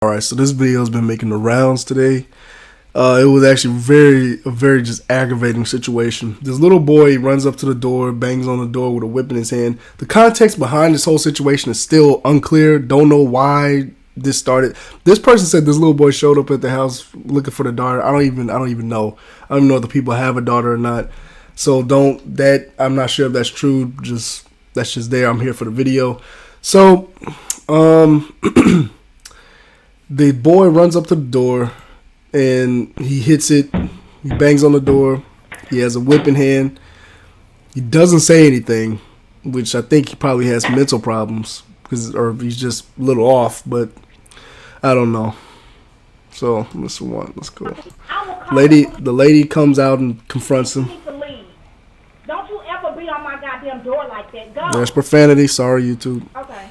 Alright, so this video has been making the rounds today. It was actually a very just aggravating situation. This little boy runs up to the door, bangs on the door with a whip in his hand. The context behind this whole situation is still unclear. Don't know why this started. This person said this little boy showed up at the house looking for the daughter. I don't even know. I don't even know if the people have a daughter or not. So I'm not sure if that's true. That's just there. I'm here for the video. So, the boy runs up to the door and he hits it. He bangs on the door. He has a whip in hand. He doesn't say anything, which I think he probably has mental problems or he's just a little off, but I don't know. So, let's go. The lady comes out and confronts him. Don't you ever beat on my goddamn door like that. Go. There's profanity. Sorry, YouTube. Okay.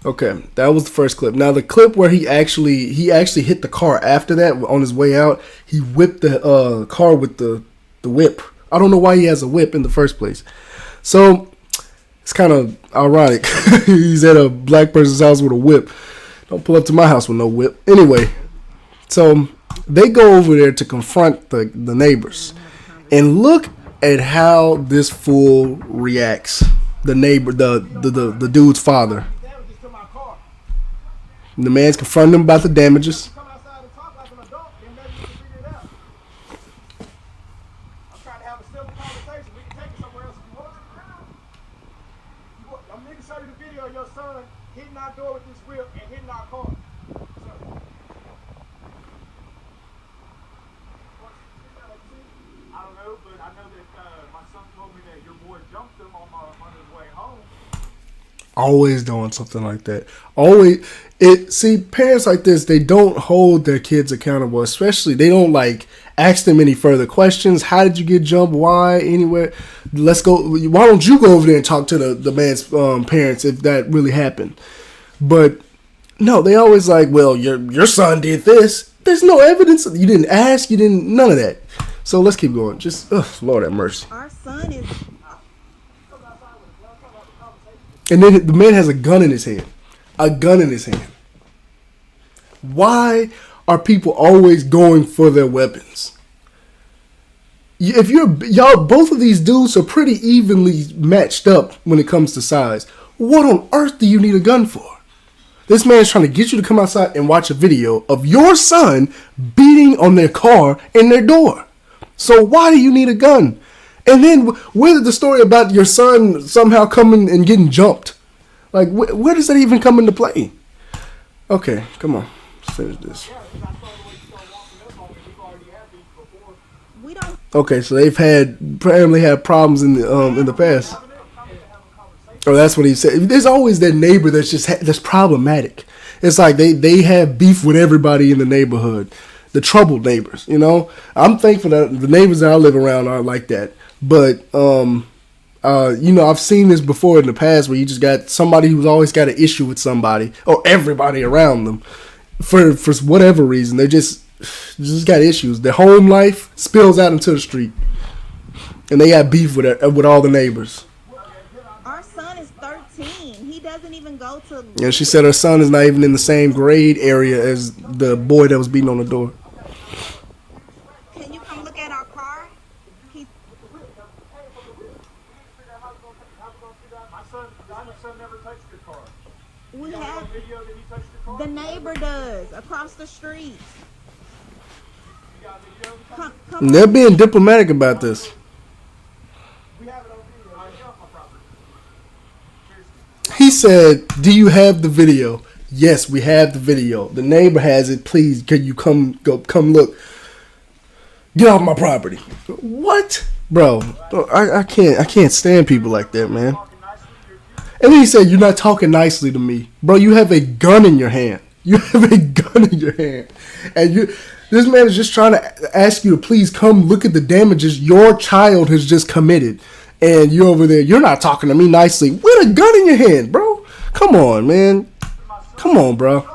Okay, that was the first clip. Now the clip where he actually hit the car after that on his way out, he whipped the car with the whip. I don't know why he has a whip in the first place. So it's kind of ironic. He's at a black person's house with a whip. Don't pull up to my house with no whip. Anyway, so they go over there to confront the neighbors. And look at how this fool reacts. The neighbor, the dude's father. The man's confronting him about the damages. Always doing something like that. See, parents like this, they don't hold their kids accountable. Especially, they don't ask them any further questions. How did you get jumped? Why? Anywhere? Let's go. Why don't you go over there and talk to the man's parents if that really happened? But no, they always well, your son did this. There's no evidence. You didn't ask. You didn't. None of that. So let's keep going. Just Lord have mercy. Our son is. And then the man has a gun in his hand. A gun in his hand. Why are people always going for their weapons? If both of these dudes are pretty evenly matched up when it comes to size. What on earth do you need a gun for? This man's trying to get you to come outside and watch a video of your son beating on their car in their door. So why do you need a gun? And then where did the story about your son somehow coming and getting jumped? Where does that even come into play? Okay, come on. Let's finish this. Okay, so they've apparently had problems in the past. Oh, that's what he said. There's always that neighbor that's problematic. It's like they have beef with everybody in the neighborhood. The troubled neighbors, I'm thankful that the neighbors that I live around are like that. But, I've seen this before in the past where you just got somebody who's always got an issue with somebody or everybody around them for whatever reason. They just got issues. Their home life spills out into the street and they got beef with all the neighbors. Our son is 13. He doesn't even go to. And she said her son is not even in the same grade area as the boy that was beating on the door. We have the neighbor does across the street. Come they're being diplomatic about this. He said, "Do you have the video?" Yes, we have the video. The neighbor has it. Please, can you come look? Get off my property. What, bro? I can't stand people like that, man. And then he said, "You're not talking nicely to me." Bro, you have a gun in your hand. You have a gun in your hand. And this man is just trying to ask you to please come look at the damages your child has just committed. And you're over there, you're not talking to me nicely with a gun in your hand, bro. Come on, man. Come on, bro.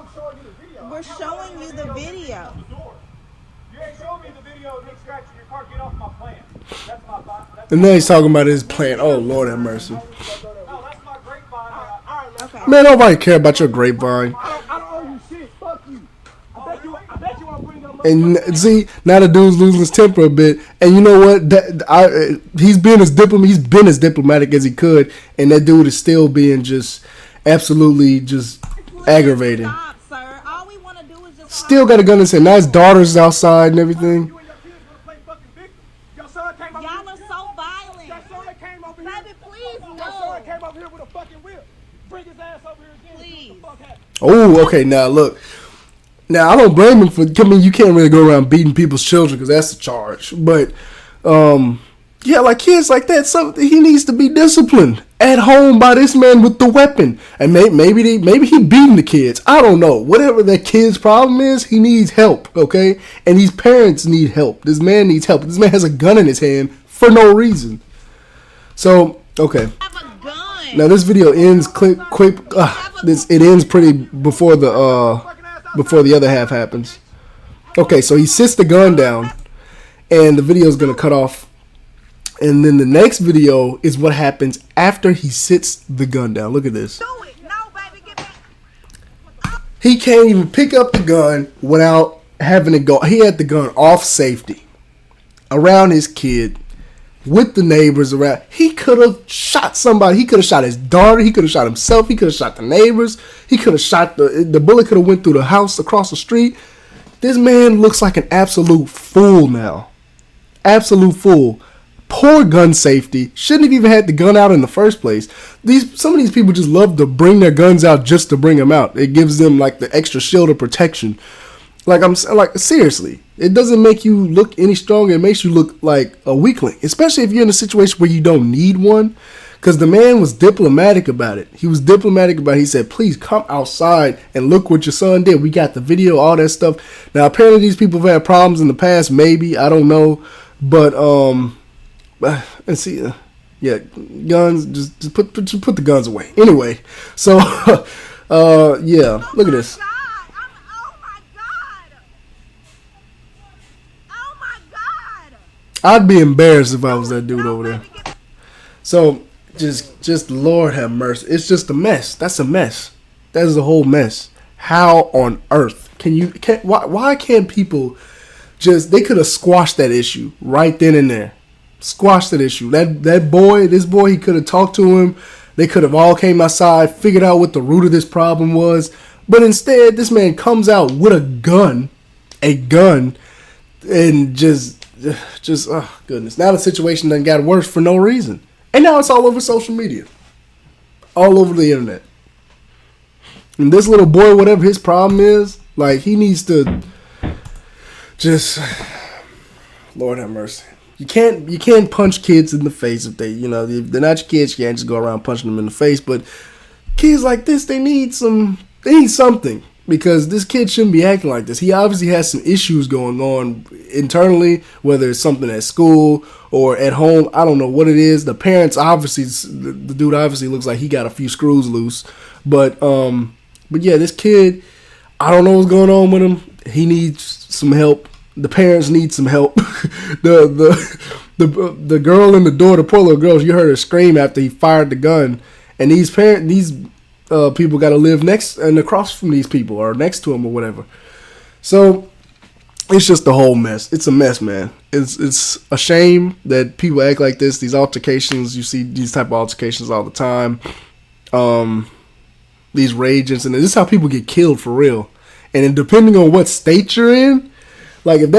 We're showing you the video. And then he's talking about his plan. Oh, Lord have mercy. Man, nobody care about your grapevine. And see, now the dude's losing his temper a bit. And you know what? He's been as diplomatic as he could, and that dude is still being just absolutely just aggravating. Stop, sir. All we want to do is just Still got a gun in his hand. Now his daughter's outside and everything. You and your kids wanna play fucking victim. Your son came over y'all here. are so violent. Your son came over here. Baby, please Your no. son came over here with a fucking whip. Bring his ass over here again. Please. See what the fuck happened. Oh, okay. Now look. Now I don't blame him for. I mean, you can't really go around beating people's children because that's the charge. But, yeah, like kids like that, he needs to be disciplined at home by this man with the weapon. And maybe he beating the kids. I don't know. Whatever that kid's problem is, he needs help. Okay, and these parents need help. This man needs help. This man has a gun in his hand for no reason. So okay. Have a gun. Now this video ends quick. It ends pretty before the other half happens. Okay, so he sits the gun down, and the video is gonna cut off. And then the next video is what happens after he sits the gun down. Look at this. Do it. No, baby, get back. He can't even pick up the gun without having to go. He had the gun off safety around his kid, with the neighbors around. He could have shot somebody. He could have shot his daughter. He could have shot himself. He could have shot the neighbors. He could have shot the bullet could have went through the house across the street. This man looks like an absolute fool now. Absolute fool. Poor gun safety. Shouldn't have even had the gun out in the first place. Some of these people just love to bring their guns out just to bring them out. It gives them like the extra shield of protection. Seriously, it doesn't make you look any stronger. It makes you look like a weakling, especially if you're in a situation where you don't need one. Because the man was diplomatic about it. He was diplomatic about it. He said, please come outside and look what your son did. We got the video, all that stuff. Now, apparently these people have had problems in the past. Maybe. I don't know. But, and see, yeah, guns, just put the guns away. Anyway, so, yeah, look at this. I'd be embarrassed if I was that dude over there. So, just Lord have mercy. It's just a mess. That's a mess. That is a whole mess. How on earth why can't people they could have squashed that issue right then and there. Squashed that issue. This boy, he could have talked to him. They could have all came outside, figured out what the root of this problem was. But instead, this man comes out with a gun, and just oh goodness. Now the situation done got worse for no reason. And now it's all over social media. All over the internet. And this little boy, whatever his problem is, like he needs to just Lord have mercy. You can't punch kids in the face if they're not your kids, you can't just go around punching them in the face. But kids like this, they need something. Because this kid shouldn't be acting like this. He obviously has some issues going on internally, whether it's something at school or at home. I don't know what it is. The parents obviously, the dude obviously looks like he got a few screws loose. But yeah, this kid, I don't know what's going on with him. He needs some help. The parents need some help. the girl in the door, the poor little girl, you heard her scream after he fired the gun. And these people got to live next and across from these people or next to them or whatever. So it's just a whole mess. It's a mess, man. It's a shame that people act like this. These altercations, you see these type of altercations all the time. These rage incidents. This is how people get killed for real. And then depending on what state you're in, like if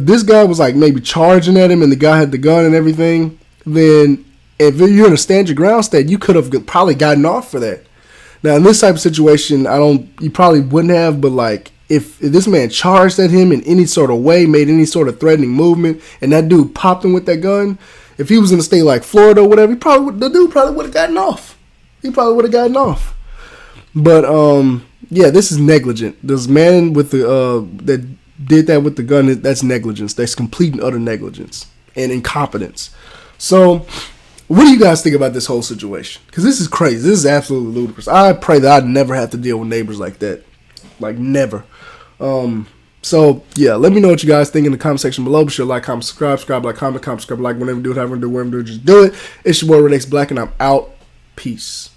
this guy was like maybe charging at him and the guy had the gun and everything, then if you're in a stand your ground state, you could have probably gotten off for that. Now, in this type of situation, you probably wouldn't have, but like, if this man charged at him in any sort of way, made any sort of threatening movement, and that dude popped him with that gun, if he was in a state like Florida or whatever, the dude probably would have gotten off. He probably would have gotten off. But, yeah, this is negligent. This man with that did that with the gun, that's negligence. That's complete and utter negligence and incompetence. So, what do you guys think about this whole situation? Because this is crazy. This is absolutely ludicrous. I pray that I'd never have to deal with neighbors like that. Like, never. So, yeah, let me know what you guys think in the comment section below. Be sure to like, comment, subscribe, like, comment, subscribe, like, whenever you do it, however you do it, just do it. It's your boy, Renex Black, and I'm out. Peace.